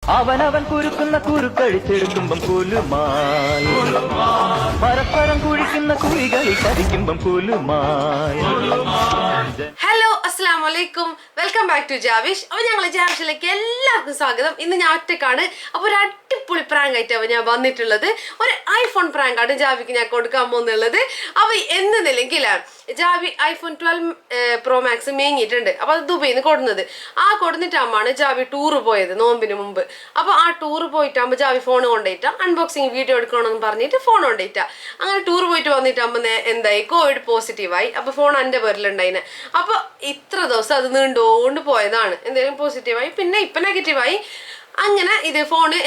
അവനവൻ കുരുക്കുന്ന കുരുക്കഴിച്ചെടുക്കുമ്പം കുലുമായി പരസ്പരം കുഴിക്കുന്ന കുഴികളിൽ പതിക്കുമ്പം കുലുമായി. ഹലോ അസ്സലാമു അലൈക്കും, വെൽക്കം ബാക്ക് ടു ജാബിഷ്. അപ്പൊ ഞങ്ങള് ജാബിഷിലേക്ക് എല്ലാവർക്കും സ്വാഗതം. ഇന്ന് ഞാൻ ഒറ്റക്കാണ്. അപ്പൊ ഒരു അടിപൊളി പ്രാങ്ക് ആയിട്ടാണ് ഞാൻ വന്നിട്ടുള്ളത്. ഒരു ഐഫോൺ പ്രാങ്കാണ് ജാബിക്ക് ഞാൻ കൊടുക്കാൻ പോകുന്നുള്ളത്. അപ്പൊ എന്തെന്നില്ലെങ്കിൽ ജാബി ഐഫോൺ 12 പ്രോ മാക്സ് മേങ്ങിയിട്ടുണ്ട്. അപ്പൊ അത് ദുബൈയിൽ നിന്ന് കൊടുന്നത്. ആ കൊടുത്തിട്ടാകുമ്പോഴാണ് ജാബി ടൂറ് പോയത് നോമ്പിന് മുമ്പ്. അപ്പൊ ആ ടൂറ് പോയിട്ടാകുമ്പോൾ ജാബി ഫോൺ കൊണ്ടുപോയിട്ടാ അൺബോക്സിങ് വീഡിയോ എടുക്കണമെന്ന് പറഞ്ഞിട്ട് ഫോൺ കൊണ്ടുപോയിട്ടാ. അങ്ങനെ ടൂർ പോയിട്ട് വന്നിട്ടാകുമ്പോൾ എന്തായി, കോവിഡ് പോസിറ്റീവായി. അപ്പൊ ഫോൺ എൻ്റെ പേരിലുണ്ടായിന്. അപ്പൊ ഇത്ര ദിവസം അത് നീണ്ടുകൊണ്ട് പോയതാണ്. എന്തെങ്കിലും പോസിറ്റീവായി, പിന്നെ ഇപ്പൊ നെഗറ്റീവായി. അങ്ങനെ ഇത് ഫോണ്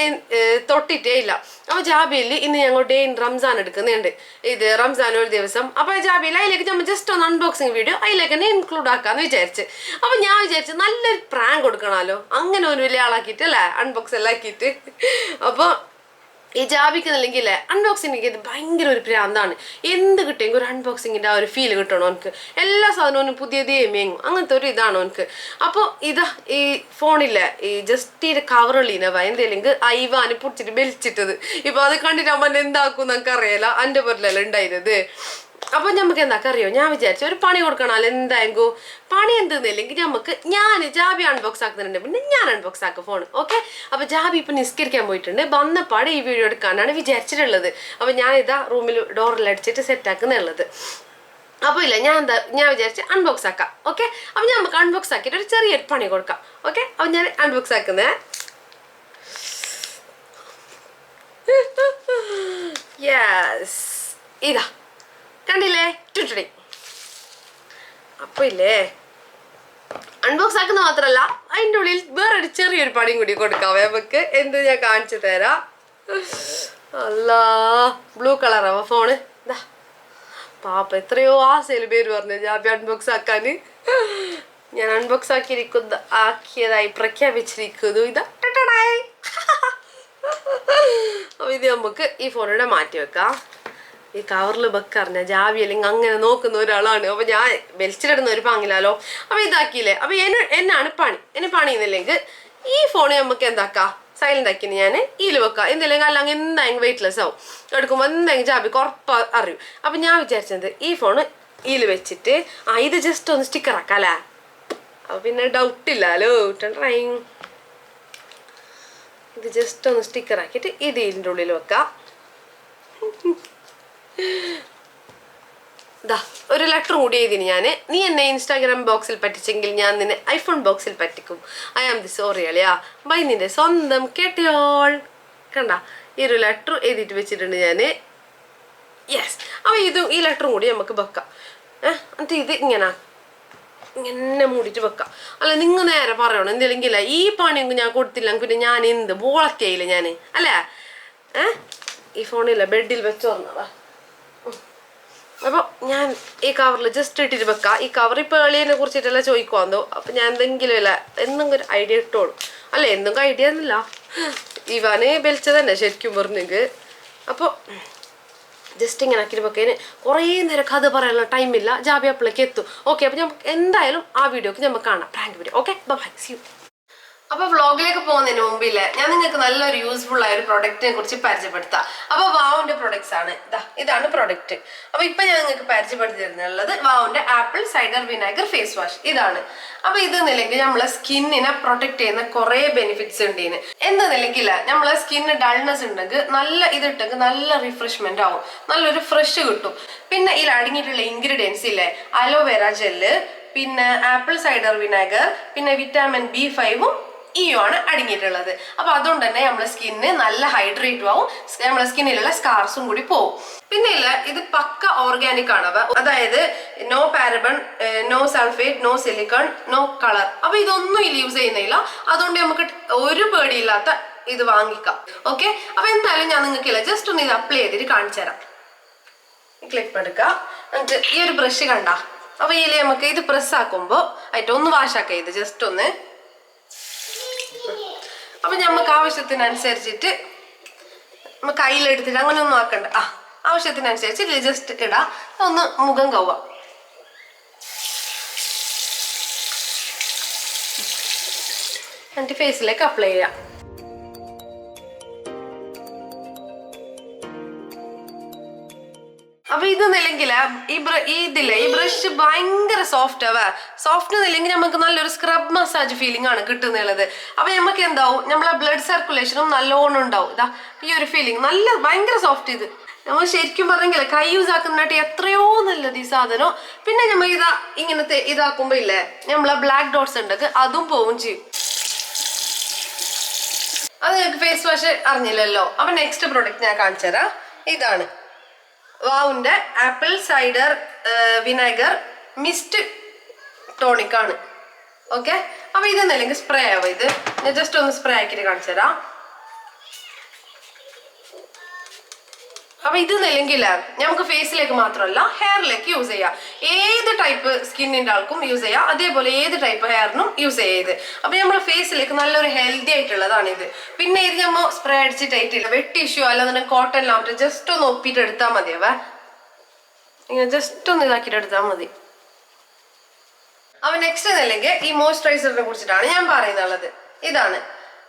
തൊട്ടിട്ടേ ഇല്ല. അപ്പൊ ജാബിയിൽ ഇന്ന് ഞങ്ങൾ ഡേ ഇൻ റംസാൻ എടുക്കുന്നുണ്ട്. ഇത് റംസാൻ ഒരു ദിവസം. അപ്പൊ ജാബിയിൽ അതിലേക്ക് നമ്മൾ ജസ്റ്റ് ഒന്ന് അൺബോക്സിങ് വീഡിയോ അതിലേക്ക് തന്നെ ഇൻക്ലൂഡ് ആക്കാന്ന് വിചാരിച്ച്. അപ്പൊ ഞാൻ വിചാരിച്ചു നല്ലൊരു പ്രാങ്ക് കൊടുക്കണമല്ലോ, അങ്ങനെ ഒരു വലിയ ആളാക്കിയിട്ട് അല്ലേ, അൺബോക്സ് എല്ലാം ആക്കിയിട്ട്. അപ്പൊ ഈ ജാബിക്കുന്നില്ലെങ്കിൽ അൺബോക്സിങ് ഇത് ഭയങ്കര ഒരു പ്രാന്താണ്. എന്ത് കിട്ടിയെങ്കിൽ ഒരു അൺബോക്സിങ്ങിൻ്റെ ആ ഒരു ഫീൽ കിട്ടണം എനിക്ക്. എല്ലാ സാധനവും പുതിയതേ മേങ്ങും, അങ്ങനത്തെ ഒരു ഇതാണ് എനിക്ക്. അപ്പോൾ ഇതാ ഈ ഫോണില്ലേ, ഈ ജസ്റ്റ് ഈ കവറുള്ളിനവ എന്തെങ്കിലും അയവാന് പിടിച്ചിട്ട് വലിച്ചിട്ടത്. ഇപ്പൊ അത് കണ്ടിട്ട് അമ്മ എന്താക്കും നമുക്ക് അറിയാലോ, എൻ്റെ പേരിലല്ല ഉണ്ടായിരുന്നത്. അപ്പൊ നമുക്ക് എന്താ അറിയോ, ഞാൻ വിചാരിച്ചു ഒരു പണി കൊടുക്കണല്ലോ. എന്തായെങ്കോ പണി എന്തെന്നില്ലെങ്കിൽ നമുക്ക് ജാബി അൺബോക്സ് ആക്കുന്നുണ്ട്, പിന്നെ ഞാൻ അൺബോക്സ് ആക്കും ഫോൺ. ഓക്കെ. അപ്പൊ ജാബി ഇപ്പൊ നിസ്കരിക്കാൻ പോയിട്ടുണ്ട്. വന്നപ്പാട് ഈ വീഡിയോ എടുക്കാനാണ് വിചാരിച്ചിട്ടുള്ളത്. അപ്പൊ ഞാൻ ഇതാ റൂമിൽ ഡോറിൽ അടിച്ചിട്ട് സെറ്റ് ആക്കുന്നുള്ളത്. അപ്പൊ ഇല്ല, ഞാൻ വിചാരിച്ച് അൺബോക്സ് ആക്കാം. ഓക്കെ. അപ്പൊ നമുക്ക് അൺബോക്സ് ആക്കിയിട്ട് ഒരു ചെറിയൊരു പണി കൊടുക്കാം. ഓക്കെ. അപ്പൊ ഞാൻ അൺബോക്സ് ആക്കുന്നേ. യെസ്, ഇതാ കണ്ടില്ലേ, ടുട്ടടി. അപ്പൊ ഇല്ലേ, അൺബോക്സ് ആക്കുന്ന മാത്രല്ല അതിൻ്റെ ഉള്ളിൽ വേറൊരു ചെറിയൊരു പണിയും കൂടി കൊടുക്കാവേ നമുക്ക്. എന്ത് ഞാൻ കാണിച്ചു തരാം. അല്ലാ, ബ്ലൂ കളറാവ ഫോണ്. ഇതാ പാപ്പ എത്രയോ ആസയിൽ പേര് പറഞ്ഞു ജാബി അൺബോക്സ് ആക്കാൻ. ഞാൻ അൺബോക്സ് ആക്കിയതായി പ്രഖ്യാപിച്ചിരിക്കുന്നു. ഇതാ ടടടായ്. അപ്പൊ ഇത് നമുക്ക് ഈ ഫോണിവിടെ മാറ്റി വെക്കാം. ഈ കവറിൽ വെക്കറിഞ്ഞ ജാബി അല്ലെങ്കിൽ അങ്ങനെ നോക്കുന്ന ഒരാളാണ്. അപ്പൊ ഞാൻ വലിച്ചിടുന്ന ഒരു പാങ്ങിലാലോ. അപ്പൊ ഇതാക്കിയില്ലേ. അപ്പൊ എന്നാണ് പണി. എന്നെ പണിയുന്നില്ലെങ്കിൽ ഈ ഫോണ് നമുക്ക് എന്താക്കാം, സൈലന്റ് ആക്കിന് ഞാൻ ഇതിൽ വെക്കാം. എന്തെങ്കിലും അല്ലെങ്കിൽ എന്തായെങ്കിലും വെയിറ്റ്ലെസ് ആവും. എടുക്കുമ്പോൾ എന്തെങ്കിലും ജാബിക്ക് ഉറപ്പ് അറിയും. അപ്പൊ ഞാൻ വിചാരിച്ചത് ഈ ഫോണ് ഇതിൽ വെച്ചിട്ട് ഇത് ജസ്റ്റ് ഒന്ന് സ്റ്റിക്കർ ആക്കാല്ലേ. അപ്പൊ പിന്നെ ഡൗട്ട് ഇല്ലല്ലോ. ഇത് ജസ്റ്റ് ഒന്ന് സ്റ്റിക്കർ ആക്കിയിട്ട് ഇത് ഇതിൻ്റെ ഉള്ളിൽ വെക്കാം. ദാ ഒരു ലെറ്റർ കൂടി എഴുതിന് ഞാൻ. നീ എന്നെ ഇൻസ്റ്റാഗ്രാം ബോക്സിൽ പറ്റിച്ചെങ്കിൽ ഞാൻ നിന്നെ ഐഫോൺ ബോക്സിൽ പറ്റിക്കും. ഐ ആം ദി സോറി അളിയാ, ബൈ നിന്റെ സ്വന്തം കേട്ടയോൾ. കണ്ട, ഈ ഒരു ലെറ്റർ എഴുതിയിട്ട് വെച്ചിട്ടുണ്ട് ഞാൻ. യെസ്. അപ്പൊ ഈ ലെറ്ററും കൂടി നമുക്ക് വെക്കാം. എന്നിട്ട് ഇത് ഇങ്ങനെ മൂടിയിട്ട് വെക്കാം. അല്ല, നിങ്ങൾ നേരെ പറയണം എന്തെങ്കിലും. ഈ പണിയൊന്നും ഞാൻ കൊടുത്തില്ല പിന്നെ ഞാൻ എന്ത് ബോളത്തിയായില്ല ഞാൻ അല്ലേ. ഈ ഫോണില്ല ബെഡിൽ വെച്ചോർന്നതാ. അപ്പൊ ഞാൻ ഈ കവറിൽ ജസ്റ്റ് ഇട്ടിട്ട് വെക്കാം. ഈ കവർ ഇപ്പൊ എളിയെ കുറിച്ചിട്ടല്ല ചോദിക്കുവാന്തോ. അപ്പൊ ഞാൻ എന്തെങ്കിലും എന്തെങ്കിലും ഒരു ഐഡിയ ഇട്ടോളൂ. അല്ല, എന്തെങ്കിലും ഐഡിയ ഒന്നുമില്ല, ഇവനെ ബലിച്ചത് തന്നെ ശരിക്കും പറഞ്ഞെങ്കിൽ. അപ്പോൾ ജസ്റ്റ് ഇങ്ങനെ ആക്കിയിട്ട് വെക്കേന് കുറേ നേരം കഥ പറയാനുള്ള ടൈമില്ല. ജാബി അപ്പിളേക്ക് എത്തും. ഓക്കെ. അപ്പൊ നമുക്ക് എന്തായാലും ആ വീഡിയോക്ക് നമുക്ക് കാണാം, prank video. Okay, bye, see you. അപ്പൊ വ്ളോഗിലേക്ക് പോകുന്നതിന് മുമ്പില്ല ഞാൻ നിങ്ങൾക്ക് നല്ലൊരു യൂസ്ഫുൾ ആയ ഒരു പ്രൊഡക്റ്റിനെ കുറിച്ച് പരിചയപ്പെടുത്താം. അപ്പൊ വാവിന്റെ പ്രൊഡക്ട്സ് ആണ്. ഇതാണ് പ്രൊഡക്റ്റ്. അപ്പൊ ഇപ്പൊ ഞാൻ നിങ്ങൾക്ക് പരിചയപ്പെടുത്തി തരുന്നുള്ളത് വാവിന്റെ apple cider vinegar face wash. ഇതാണ്. അപ്പൊ ഇത് നിലയ്ക്ക് നമ്മളെ സ്കിന്നിനെ പ്രൊട്ടക്ട് ചെയ്യുന്ന കുറെ ബെനിഫിറ്റ്സ് ഉണ്ട് ഇതിന്. എന്താന്നില്ലെങ്കിൽ നമ്മളെ സ്കിന്നിന് ഡൾനെസ് ഉണ്ടെങ്കിൽ ഇതിട്ടെങ്കിൽ നല്ല റിഫ്രഷ്മെന്റ് ആവും, നല്ലൊരു ഫ്രഷ് കിട്ടും. പിന്നെ ഇതിൽ അടങ്ങിയിട്ടുള്ള ഇൻഗ്രീഡിയൻസ് ഇല്ലേ, അലോവേര ജെല്ല്, പിന്നെ ആപ്പിൾ സൈഡർ വിനാഗർ, പിന്നെ വിറ്റാമിൻ B5 ആണ് അടങ്ങിയിട്ടുള്ളത്. അപ്പൊ അതുകൊണ്ട് തന്നെ നമ്മളെ സ്കിന്നിന് നല്ല ഹൈഡ്രേറ്റും ആവും, നമ്മളെ സ്കിന്നിലുള്ള സ്കാർസും കൂടി പോവും. പിന്നെ ഇത് പക്ക ഓർഗാനിക് ആണ്. അതായത് no paraben, no sulphate, no silicone, no colour. അപ്പൊ ഇതൊന്നും ഇതിൽ യൂസ് ചെയ്യുന്നില്ല. അതുകൊണ്ട് നമുക്ക് ഒരു പേടിയില്ലാത്ത ഇത് വാങ്ങിക്കാം. ഓക്കെ. അപ്പൊ എന്തായാലും ഞാൻ നിങ്ങൾക്ക് ജസ്റ്റ് ഒന്ന് ഇത് അപ്ലൈ ചെയ്തിട്ട് കാണിച്ചു തരാം. ക്ലിപ്പ് എടുക്കുക. നമുക്ക് ഈ ഒരു ബ്രഷ് കണ്ട. അപ്പൊ ഇതിൽ നമുക്ക് ഇത് പ്രസ് ആക്കുമ്പോ ആയിട്ട് ഒന്ന് വാഷ് ആക്കാം. ഇത് ജസ്റ്റ് ഒന്ന്. അപ്പൊ നമുക്ക് ആവശ്യത്തിനനുസരിച്ചിട്ട് നമുക്ക് കയ്യിലെടുത്തിട്ട് അങ്ങനെ ഒന്നും ആക്കണ്ട. ആവശ്യത്തിനനുസരിച്ച് ജസ്റ്റ് ഇടാം. ഒന്ന് മുഖം കൗവാം. എന്നിട്ട് ഫേസിലേക്ക് അപ്ലൈ ചെയ്യാം. അപ്പൊ ഇത് നില്ലെങ്കിൽ ഇതില്ലേ ഈ ബ്രഷ് ഭയങ്കര സോഫ്റ്റ് ആവാ. സോഫ്റ്റ് എന്നില്ലെങ്കിൽ നമുക്ക് നല്ലൊരു സ്ക്രബ് മസാജ് ഫീലിംഗ് ആണ് കിട്ടുന്നുള്ളത്. അപ്പൊ നമുക്ക് എന്താവും, നമ്മളെ ബ്ലഡ് സർക്കുലേഷനും നല്ലോണം ഉണ്ടാവും. ഇതാ ഈ ഒരു ഫീലിംഗ് നല്ല ഭയങ്കര സോഫ്റ്റ്. ഇത് നമ്മൾ ശരിക്കും പറഞ്ഞെങ്കിൽ കൈ യൂസ് ആക്കുന്നതായിട്ട് എത്രയോ നല്ലത് ഈ സാധനം. പിന്നെ നമ്മൾ ഇങ്ങനത്തെ ഇതാക്കുമ്പോ ഇല്ലേ നമ്മളെ ബ്ലാക്ക് ഡോട്ട്സ് ഉണ്ടെങ്കിൽ അതും പോവും ചെയ്യും. അത് നിങ്ങൾക്ക് ഫേസ് വാഷ് അറിഞ്ഞില്ലല്ലോ. അപ്പൊ നെക്സ്റ്റ് പ്രോഡക്റ്റ് ഞാൻ കാണിച്ചു തരാം. ഇതാണ് വാവിന്റെ apple cider vinegar mist tonic ആണ്. ഓക്കെ, അപ്പൊ ഇതെന്നല്ലെങ്കിൽ സ്പ്രേ ആവും. ഇത് ഞാൻ ജസ്റ്റ് ഒന്ന് സ്പ്രേ ആക്കിയിട്ട് കാണിച്ചു തരാം. അപ്പൊ ഇത് നില്ലെങ്കിൽ നമുക്ക് ഫേസിലേക്ക് മാത്രമല്ല ഹെയറിലേക്ക് യൂസ് ചെയ്യാം. ഏത് ടൈപ്പ് സ്കിന്നിന്റെ ആൾക്കും യൂസ് ചെയ്യാം, അതേപോലെ ഏത് ടൈപ്പ് ഹെയറിനും യൂസ് ചെയ്യത്. അപ്പൊ നമ്മുടെ ഫേസിലേക്ക് നല്ലൊരു ഹെൽത്തി ആയിട്ടുള്ളതാണ് ഇത്. പിന്നെ ഇത് നമ്മൾ സ്പ്രേ അടിച്ചിട്ടായിട്ടില്ല, വെട്ട് ഇഷ്യൂ അല്ലാതെ കോട്ടണിലാവട്ടെ ജസ്റ്റ് ഒന്ന് ഒപ്പിട്ട് എടുത്താൽ മതിയാവേ. ഇങ്ങനെ ജസ്റ്റ് ഒന്ന് ഇതാക്കിയിട്ട് എടുത്താൽ മതി. അപ്പൊ നെക്സ്റ്റ് എന്നല്ലെങ്കിൽ ഈ മോയ്സ്ചറൈസറിനെ കുറിച്ചിട്ടാണ് ഞാൻ പറയുന്നുള്ളത്. ഇതാണ്.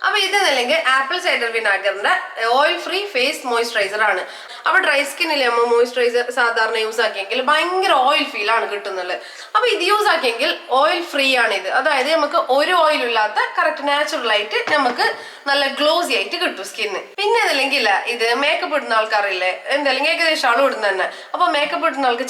അപ്പൊ ഇതെന്നല്ലെങ്കിൽ ആപ്പിൾ സൈഡർ വിനാഗറിന്റെ ഓയിൽ ഫ്രീ ഫേസ് മോയ്സ്ചറൈസർ ആണ്. അപ്പൊ ഡ്രൈ സ്കിന്നിൽ നമ്മൾ മോയ്സ്ചറൈസർ സാധാരണ യൂസ് ആക്കിയെങ്കിൽ ഭയങ്കര ഓയിൽ ഫീൽ ആണ് കിട്ടുന്നത്. അപ്പൊ ഇത് യൂസ് ആക്കിയെങ്കിൽ ഓയിൽ ഫ്രീ ആണ് ഇത്. അതായത് നമുക്ക് ഒരു ഓയിലും ഇല്ലാത്ത കറക്റ്റ് നാച്ചുറൽ ആയിട്ട് നമുക്ക് നല്ല ഗ്ലോസി ആയിട്ട് കിട്ടും സ്കിന്ന്. പിന്നെ അതല്ലെങ്കിൽ ഇത് മേക്കപ്പ് ഇടുന്ന ആൾക്കാരില്ലേ, എന്തായാലും ഏകദേശം ആളും ഇടുന്ന തന്നെ. അപ്പൊ മേക്കപ്പ് ഇടുന്ന ആൾക്ക്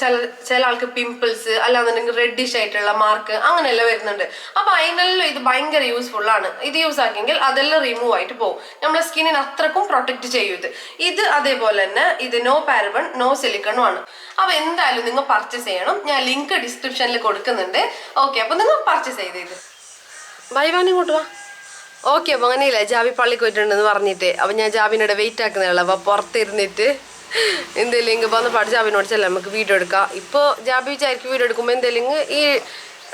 ചില ആൾക്ക് പിമ്പിൾസ് അല്ലാന്നുണ്ടെങ്കിൽ റെഡിഷ് ആയിട്ടുള്ള മാർക്ക് അങ്ങനെയെല്ലാം വരുന്നുണ്ട്. അപ്പൊ അതിനെല്ലാം ഇത് ഭയങ്കര യൂസ്ഫുൾ ആണ്. ഇത് യൂസ് ആക്കിയെങ്കിൽ അതെല്ലാം റിമൂവ് ആയിട്ട് പോകും. നമ്മളെ സ്കിന്നിന് അത്രക്കും പ്രൊട്ടക്ട് ചെയ്യും ഇത്. അതേപോലെ തന്നെ ഇത് നോ പാരബൺ നോ സിലിക്കണും ആണ്. അപ്പൊ എന്തായാലും നിങ്ങൾ പർച്ചേസ് ചെയ്യണം. ഞാൻ ലിങ്ക് ഡിസ്ക്രിപ്ഷനിൽ കൊടുക്കുന്നുണ്ട്. ഓക്കെ, അപ്പൊ നിങ്ങൾ പർച്ചേസ് ചെയ്ത് ഇത് ബൈവാൻ ഇങ്ങോട്ട് വാ. ഓക്കെ, അപ്പൊ അങ്ങനെയില്ല ജാബി പള്ളിക്ക് പോയിട്ടുണ്ടെന്ന് പറഞ്ഞിട്ട് അപ്പൊ ഞാൻ ജാബിനോട് വെയിറ്റ് ആക്കുന്നുള്ളൂ. അപ്പൊ പുറത്തിരുന്നിട്ട് എന്തെങ്കിലും ഇങ്ങ് വന്ന് പാട് ജാബിനോട് ചെല്ലാം നമുക്ക് വീഡിയോ എടുക്കാം. ഇപ്പൊ ജാബി വിചാരിക്കും വീഡിയോ എടുക്കുമ്പോ എന്തെങ്കിലും ഈ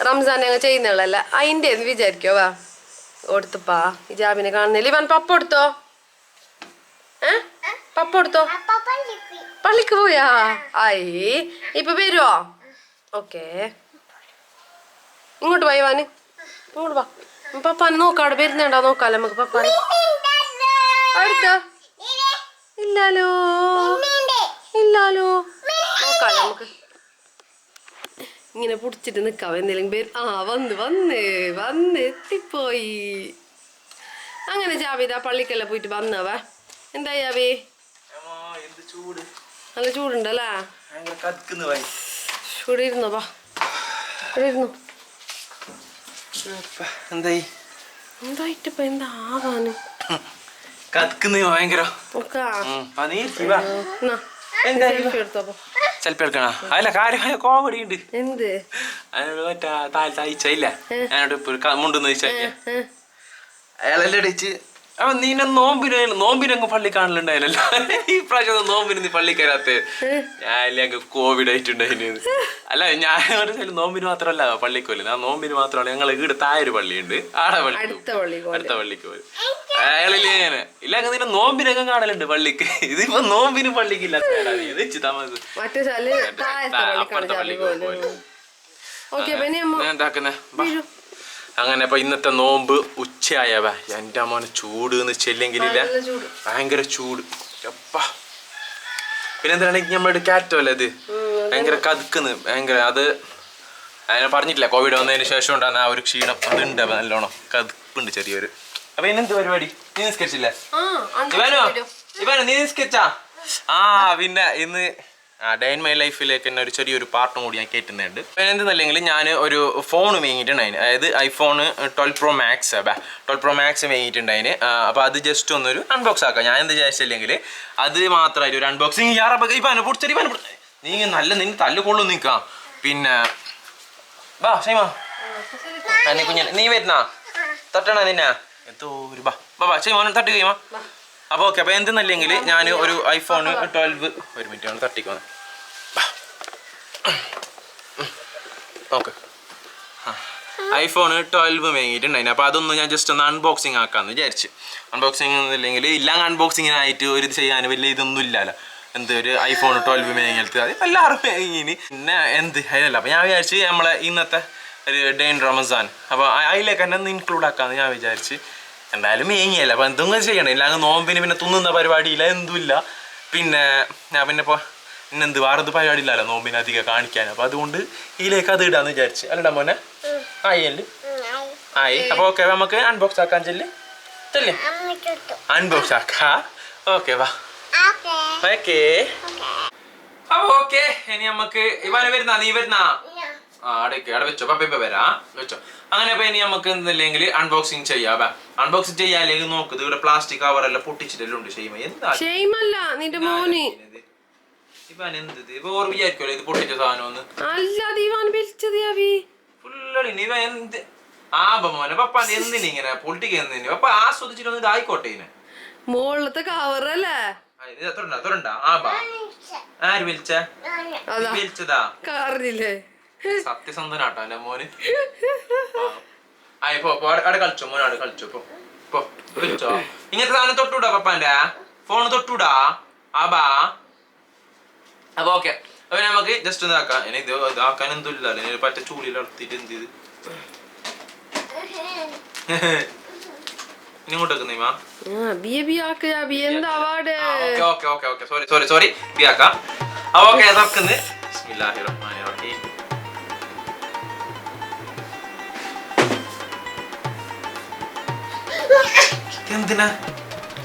റംസാൻ ഞങ്ങൾ ചെയ്യുന്നുള്ളല്ല അതിൻ്റെ എന്ന് വിചാരിക്കോ. വാ കൊടുത്തപ്പാ ഈ ജാബിനെ കാണുന്നില്ല. ഇവൻ പപ്പ എടുത്തോ? പപ്പ എടുത്തോ? പള്ളിക്ക് പോയാ? ആയി ഇപ്പൊ വരുവോ? ഓക്കെ, ഇങ്ങോട്ട് പോയി വാന്, ഇങ്ങോട്ട് വാ. പപ്പാനെ നോക്കാടെ വരുന്നുണ്ടോ നോക്കാലോ നമുക്ക്. പപ്പാനെ അടുത്തോ? ഇല്ലാലോ ഇല്ലാലോ, നോക്കാലോ നമുക്ക്. ഇങ്ങനെ പിടിച്ചിട്ട് നിൽക്കാം എന്തെങ്കിലും പേര്. വന്ന് വന്ന് വന്ന് എത്തിപ്പോയി. അങ്ങനെ ജാബിദാ പള്ളിക്കെല്ലാം പോയിട്ട് വന്നവാ. എന്താ ജാബി നല്ല ചൂടുണ്ടല്ലേ? ഇവിടെ ഇരുന്നോ, വാ ഇവിടെ ഇരുന്നു. എന്തായിട്ടിപ്പ എന്താ ആവാന് ഭയങ്കര സെൽഫി എടുക്കണ അല്ല കാര്യം കോമഡി ഉണ്ട്. എന്ത് അതിനോട് മറ്റാ തയ്ച്ചയില്ല ഞാനോട് ഇപ്പൊ മുണ്ടെന്ന് വെച്ചാൽ അയാളെല്ലാം അടിച്ച് അവൻ നീനെ നോമ്പിനങ്ങ് പള്ളി കാണലുണ്ടായില്ലല്ലോ. ഈ പ്രാവശ്യം നോമ്പിന് നീ പള്ളി കയറാത്ത ഞാൻ കോവിഡ് ആയിട്ടുണ്ടായിരുന്നു. അല്ല ഞാൻ നോമ്പിന് മാത്രമല്ല പള്ളിക്കോല്, ഞാൻ നോമ്പിന് മാത്രമല്ല ഞങ്ങൾ ഇവിടെ തായൊരു പള്ളിയുണ്ട് ആടെ പള്ളി അടുത്ത പള്ളിക്ക് പോലും അയാളില്ല. ഞാൻ ഇല്ല നിന്നെ നോമ്പിനൊക്കെ കാണലുണ്ട് പള്ളിക്ക്. ഇതിപ്പോ നോമ്പിന് പള്ളിക്ക് ഇല്ലാത്ത താമസം എന്താക്കുന്ന. അങ്ങനെ അപ്പൊ ഇന്നത്തെ നോമ്പ് ഉച്ചയായവ എൻ്റെ അമ്മ ചൂട് എന്ന് ചെല്ലെങ്കിലില്ല ഭയങ്കര ചൂട്. അപ്പാ പിന്നെ എന്താണെങ്കിൽ നമ്മുടെ കാറ്റോ അല്ലേ അത് ഭയങ്കര കതുക്കുന്നു ഭയങ്കര. അത് അതിനെ പറഞ്ഞിട്ടില്ല കോവിഡ് വന്നതിന് ശേഷം ഉണ്ടാകുന്ന ആ ഒരു ക്ഷീണം അതുണ്ട്. നല്ലോണം കതുപ്പുണ്ട് ചെറിയൊരു. അപ്പൊ ഇന്നെന്ത് പരിപാടി? നീ നിസ്കരിച്ചില്ല? ഇവനോ നീ നിസ്കരിച്ചാ? പിന്നെ ഇന്ന് ഡേ ഇൻ മൈ ലൈഫിലേക്ക് തന്നെ ഒരു ചെറിയൊരു പാർട്ടും കൂടി ഞാൻ കേട്ടുന്നുണ്ട്. എന്തെന്നല്ലെങ്കിൽ ഞാൻ ഒരു ഫോൺ വാങ്ങിയിട്ടുണ്ടായിന്, അതായത് iPhone 12 Pro Max 12 Pro Max വാങ്ങിയിട്ടുണ്ടായിന്. അപ്പോൾ അത് ജസ്റ്റ് ഒന്നൊരു അൺബോക്സ് ആക്കാം. ഞാൻ എന്ത് വിചാരിച്ചില്ലെങ്കിൽ അത് മാത്രമായിട്ട് ഒരു അൺബോക്സിങ് ഇപ്പം പൊടിച്ചടി നീ നല്ല നിന്നെ തല്ലുകൊള്ളു നിൽക്കാം. പിന്നെ ബാ ഷൈമാ നീ കുഞ്ഞ നീ വരുന്നാ തട്ടണ നിന്നാ എന്തോ ഒരു ബാ ബാ ഷൈമോനെ തട്ടി കഴിയുമാ. അപ്പോൾ ഓക്കെ, അപ്പോൾ എന്തെന്നല്ലെങ്കിൽ ഞാൻ ഒരു ഐഫോൺ 12 ഒരു മിനിറ്റ് തട്ടിക്കോന്ന് ഓക്കെ ഐഫോൺ 12 വാങ്ങിയിട്ടുണ്ടായിരുന്നു. അപ്പോൾ അതൊന്ന് ഞാൻ ജസ്റ്റ് ഒന്ന് അൺബോക്സിങ് ആക്കാമെന്ന് വിചാരിച്ച്. അൺബോക്സിങ് ഇല്ലെങ്കിൽ ഇല്ലാങ് അൺബോക്സിങ്ങിനായിട്ട് ഒരു ചെയ്യാൻ വലിയ ഇതൊന്നും ഇല്ലല്ലോ. എന്ത് ഒരു ഐഫോൺ 12 വാങ്ങിയത് അതിപ്പോൾ എല്ലാവരും വാങ്ങിന്. പിന്നെ എന്ത് അതിനല്ല. അപ്പോൾ ഞാൻ വിചാരിച്ച് നമ്മളെ ഇന്നത്തെ ഒരു ഡേ ഇൻ റമസാൻ അപ്പോൾ അതിലേക്ക് തന്നെ ഒന്ന് ഇൻക്ലൂഡ് ആക്കാമെന്ന് ഞാൻ വിചാരിച്ച്. എന്തായാലും മേങ്ങിയല്ല അപ്പോൾ എന്തെങ്കിലും ചെയ്യണം. ഇല്ലാതെ നോമ്പിന് പിന്നെ തിന്നുന്ന പരിപാടിയില്ല എന്തുമില്ല. പിന്നെ ഞാൻ പിന്നെ ഇപ്പോൾ ഇന്നെന്ത് വേറെന്ത് പരിപാടി ഇല്ലല്ലോ നോമ്പിന് അധികം കാണിക്കാൻ. അപ്പൊ അതുകൊണ്ട് ഇതിലേക്ക് അത് ഇടാന്ന് വിചാരിച്ചു. അല്ലടാ മോനെ? ആയില്ലേ? ആയി. അപ്പൊ ഓക്കെ നമുക്ക് അൺബോക്സ് ആക്കാൻ ചെല്ലേ അൺബോക്സ് ആക്കാ. ഓക്കെ വാ. ഓക്കെ അപ്പൊ ഓക്കെ ഇനി നമുക്ക് ഇവനെ വരുന്ന നീ വരുന്ന അവിടെ വെച്ചോ. പപ്പ ഇപ്പൊ വരാ വെച്ചോ. അങ്ങനെ അപ്പൊ ഇനി നമുക്ക് എന്തില്ലെങ്കിൽ അൺബോക്സിങ് ചെയ്യാം. അൺബോക്സിങ് ചെയ്യാല്ലെങ്കിൽ നോക്കുന്നത് ഇവിടെ പ്ലാസ്റ്റിക് കവറെല്ലാം പൊട്ടിച്ചിട്ടെല്ലാം ഉണ്ട്. ഷെയ്മല്ല നിന്റെ മോന് ഇവൻ എന്ത് ഇപ്പൊ ഓർ വിചാരിക്കുമല്ലോ ഇത് പൊട്ടിച്ച സാധനം ഫുള്ളി ഇവ എന്ത് മോനെ പപ്പ എന്തിനിങ്ങനെ പൊളിറ്റിക്ക എന്തിനു പപ്പ ആസ്വദിച്ചിട്ടൊന്നും ഇതായിക്കോട്ടെ ഇതിനെ മോളത്തെ കവറല്ലേ ആര് വിളിച്ചതാ കാറില്ലേ സത്യസന്ധനാട്ടോ എന്റെ മോന്. അവിടെ കളിച്ചോ മോനെ അവിടെ കളിച്ചോ വിളിച്ചോ. ഇങ്ങനത്തെ സാധനം തൊട്ടൂടാ പപ്പാന്റെ ഫോണ് തൊട്ടൂടാ ആബാ. അപ്പൊ ഓക്കെ അപ്പൊ നമുക്ക് ജസ്റ്റ് ഒന്ന് ആക്കാം. ഇനി ഇത് ആക്കാൻ എന്തും ഇല്ലല്ലോ പറ്റ ചൂടിയിൽ എടുത്തിട്ട് എന്ത് ചെയ്ത് ഇങ്ങോട്ടേക്ക് നീ സോറി ബിയാക്കാം. അപ്പൊ ഓക്കെ തുറക്കുന്നത് ബിസ്മില്ലാഹിർ റഹ്മാനിർ റഹീം. എന്തിനാ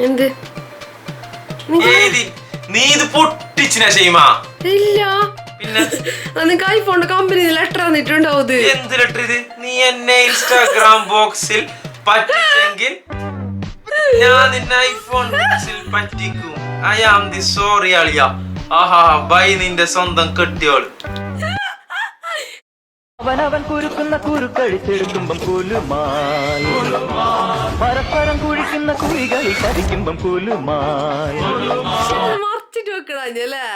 എന്ത് നീ ഇത് പൊട്ടിച്ചിനാ ഷെയ്മ? ഇല്ല പിന്നെ നിനക്ക് ഐഫോണിന്റെ കമ്പനി ലെറ്റർ തന്നിട്ടുണ്ടാവും. എന്ത് ലെറ്റർ ഇത്? നീ എന്നെ ഇൻസ്റ്റാഗ്രാം ബോക്സിൽ പറ്റിച്ചെങ്കിൽ ഞാൻ നിന്നെ ഐഫോൺ ബോക്സിൽ പറ്റിക്കും. ഐ ആം ദി സോറി അളിയ. ആഹാ ബൈ നിന്റെ സ്വന്തം കെട്ടിയോള്. അവനവൻ കുരുക്കുന്ന കുരുക്കഴിച്ചെടുക്കുമ്പം കുലുമായി പരസ്പരം കുഴിക്കുന്ന കുഴികളിൽ ചതിക്കുമ്പം കുലുമായി മറച്ചിട്ട് വെക്കണല്ലേ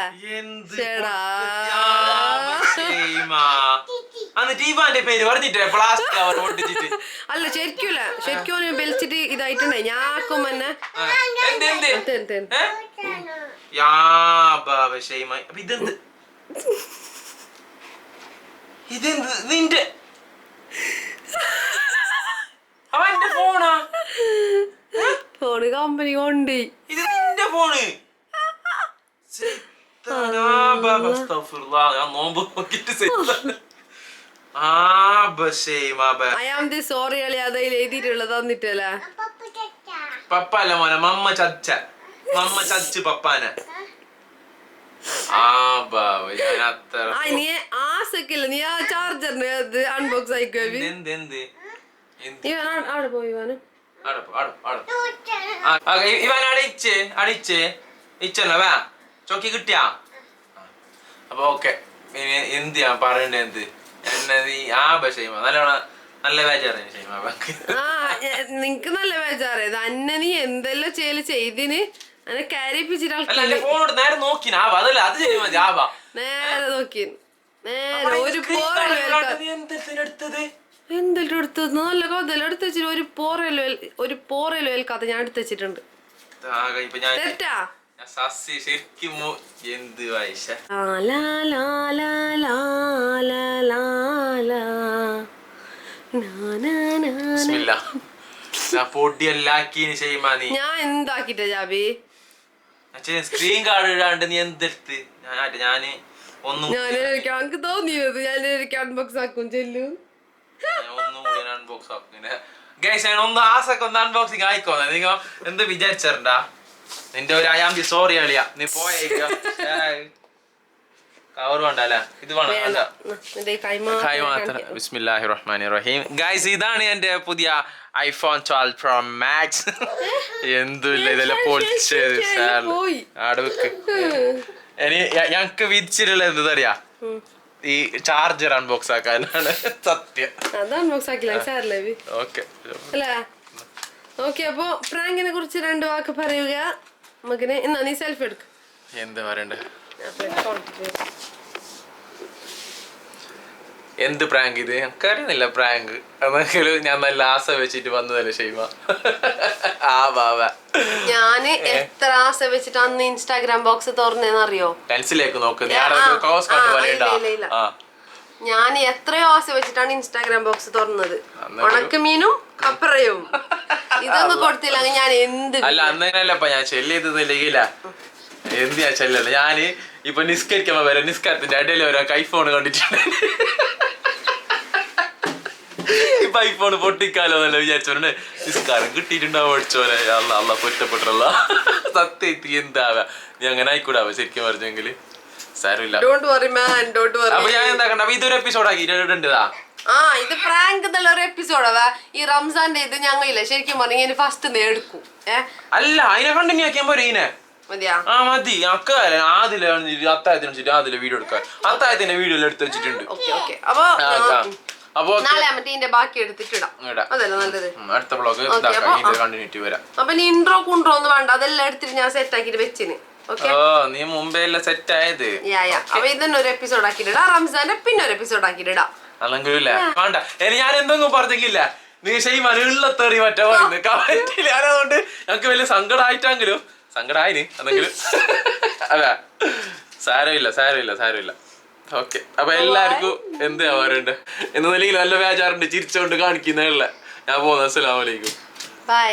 പേര് പറഞ്ഞിട്ടേ പ്ലാസ്റ്റിക് കവർ പൊട്ടിച്ചിട്ട്. അല്ല ശരിക്കും ബെൽച്ചിട്ട് ഇതായിട്ടുണ്ടേ ഞാക്കും എന്നെ ഇതെന്ത് ഇതെന്ത് നിന്റെ അവന്റെ ഫോണാ? ഫോണ് കമ്പനി കൊണ്ട് ഇത് നിന്റെ ഫോണ്? ഞാൻ നോമ്പ് നോക്കിട്ട് സോറി അളി അതിൽ എഴുതിയിട്ടുള്ളത് തന്നിട്ടല്ലേ പപ്പ അല്ല മോനെ മമ്മ ചച്ച് പപ്പാനെ. നീ ആസക്കില്ല നീ ആ ചാർജറിന് അൺബോക്സ് ആയിക്കോ. അവിടെ പോയി ഇവൻ അടിച്ചേ വാ ചോക്കി കിട്ടിയാ? അപ്പൊ ഓക്കെ എന്ത് ഞാൻ പറയണ്ടേ എന്ത് എന്നെ നീ ഷെയ്മ നല്ല ബേജാറ് ഷെയ്മ. നിനക്ക് നല്ല ബേജാറ് അന്നെ നീ എന്തെല്ലാം ചെയ്തിന് അന്നെ കരയിപ്പിച്ചിട്ട് നേരെ നോക്കി അതല്ല അത് ചെയ്യും മതി. നേരെ നോക്കി നേരെ എന്തെല്ലാം എടുത്തത് നല്ല കഥ എടുത്ത് വെച്ചിട്ട് ഒരു പോറയിലും ഏൽക്കാത്ത ഞാൻ എടുത്ത് വെച്ചിട്ടുണ്ട്. തെറ്റാ എന്ത് വയസ്സ പൊടിയല്ലാക്കിന് ചെയ്യുമ്പോ നീ ഞാൻ എന്താക്കിട്ട ജാബി സ്ക്രീൻ കാർഡ് ഇടാണ്ട് നീ എന്തെടുത്ത് ഞാന് ഒന്നും എനിക്ക് തോന്നിയത് ഞാൻ അൺബോക്സ് ആക്കും ചെല്ലു ഒന്നും കൂടി അൺബോക്സ് ആക്കും. ഒന്ന് ആസൊക്കെ ഒന്ന് അൺബോക്സിങ് ആയിക്കോ. നിങ്ങൾ എന്ത് വിചാരിച്ചാ നിന്റെ ഒരു അയാമ്പി സോറി അളിയാ നീ പോയേക്ക കവർ വേണ്ടല്ലേ ഇത് വേണം. ബിസ്മില്ലാഹിർ റഹ്മാനിർ റഹീം. ഗൈസ് ഇതാണ് എന്റെ പുതിയ ഐഫോൺ 12 Pro Max. എന്തുമില്ല ഇതെല്ലാം പൊളിച്ചത് അടുക്ക്. ഇനി ഞങ്ങക്ക് വിധിച്ചിട്ടുള്ള എന്തറിയാ ഈ ചാർജർ അൺബോക്സ് ആക്കാനാണ് സത്യം. ഓക്കെ അപ്പൊ പ്രാങ്കിനെ കുറിച്ച് 2 വാക്ക് പറയുക. മകനെ എന്നാ നീ സെൽഫി എടുക്ക. എന്ത് പറയണ്ടേ എന്ത് പ്രാങ്ക് ഇത് എനിക്കറിയുന്നില്ല. പ്രാങ്ക് അതെങ്കിലും ഞാൻ നല്ല ആസ വെച്ചിട്ട് വന്നതല്ലേ ഷെയ്മ. ഞാന് എത്ര ആസ വെച്ചിട്ട് അന്ന് ഇൻസ്റ്റാഗ്രാം ബോക്സ് തുറന്നേന്നറിയോ? ലെൻസിലേക്ക് നോക്ക്. ഞാൻ എത്രയോ ആസ വെച്ചിട്ടാണ് ഇൻസ്റ്റാഗ്രാം ബോക്സ് തുറന്നത്. ഉണക്കമീനും കപ്പറയും ഇതൊന്നും കൊടുത്തില്ല ഞാൻ എന്ത് അല്ല അന്നേരല്ലപ്പ ഞാൻ ചെല്ല് ചെയ്തില്ല എന്ത് ഞാൻ ചെല്ലല്ല. ഞാന് ഇപ്പൊ നിസ്കരിക്കുമ്പോ വരെ നിസ്കാരത്തിന്റെ ഇടയിൽ വരെ ഐഫോൺ കണ്ടിട്ടുണ്ട്. ഇപ്പൊ ഐഫോൺ പൊട്ടിക്കാലോ എന്നല്ല വിചാരിച്ചോണ്ട് നിസ്കാരം കിട്ടിയിട്ടുണ്ടാവും പഠിച്ചോനെ. അല്ല പൊറ്റപ്പെട്ടല്ല സത്യം എന്താവാ നീ അങ്ങനെ ആയിക്കൂടാവോ ശരിക്കും പറഞ്ഞെങ്കില് സാരമില്ല. അപ്പൊ ഞാൻ എന്താക്കണ്ട ഇതൊരു എപ്പിസോഡ് ആക്കി ഇടണ്ടതാ. ഇത് പ്രാങ്ക് എന്നുള്ള ഒരു എപ്പിസോഡാ. ഈ റംസാന്റെ ഇത് ഞങ്ങളില്ല ശരിക്കും പറഞ്ഞ ഫസ്റ്റ് എടുക്കും. അല്ല അതിനെ കണ്ടിന്യൂ ആക്കിയാൻ പോരെ ഇതിനെ. മതി അത്തായത്തിന് അതിലെ വീഡിയോ എടുക്കാൻ അത്തായത്തിന്റെ വീഡിയോ എടുത്ത് വെച്ചിട്ടുണ്ട്. അപ്പൊ ബാക്കി എടുത്തിട്ടിടാം. അടുത്ത ബ്ലോഗ് കണ്ടിന്യൂറ്റി വരാം. അപ്പൊ നീ ഇൻട്രോ കുണ്ട്രോ ഒന്നും വേണ്ട, അതെല്ലാം എടുത്തിട്ട് ഞാൻ സെറ്റ് ആക്കിട്ട് വെച്ചിന്. നീ മുമ്പേ എല്ലാം സെറ്റ് ആയത്. അപ്പൊ ഇതന്നെ ഒരു എപ്പിസോഡ് ആക്കിയിട്ടാ, റംസാന്റെ പിന്നെ ഒരു എപ്പിസോഡ് ആക്കിയിട്ടാ. അല്ലെങ്കിലേ വേണ്ട ഞാൻ എന്തെങ്കിലും പറഞ്ഞെങ്കില്ല നീ ഉള്ളത്തേറി മറ്റോ പറയുന്നത് കമന്റിൽ. അതുകൊണ്ട് ഞങ്ങക്ക് വലിയ സങ്കടമായിട്ടെങ്കിലും സങ്കടമായിന് അതെങ്കിലും അതാ സാരമില്ല. ഓക്കെ അപ്പൊ എല്ലാവർക്കും എന്ത് ആവാറുണ്ട് എന്നൊന്നില്ലെങ്കിൽ നല്ല വേജാറുണ്ട് ചിരിച്ചോണ്ട് കാണിക്കുന്നതല്ല. ഞാൻ പോകുന്നു. അസ്സലാമു അലൈക്കും. ബൈ.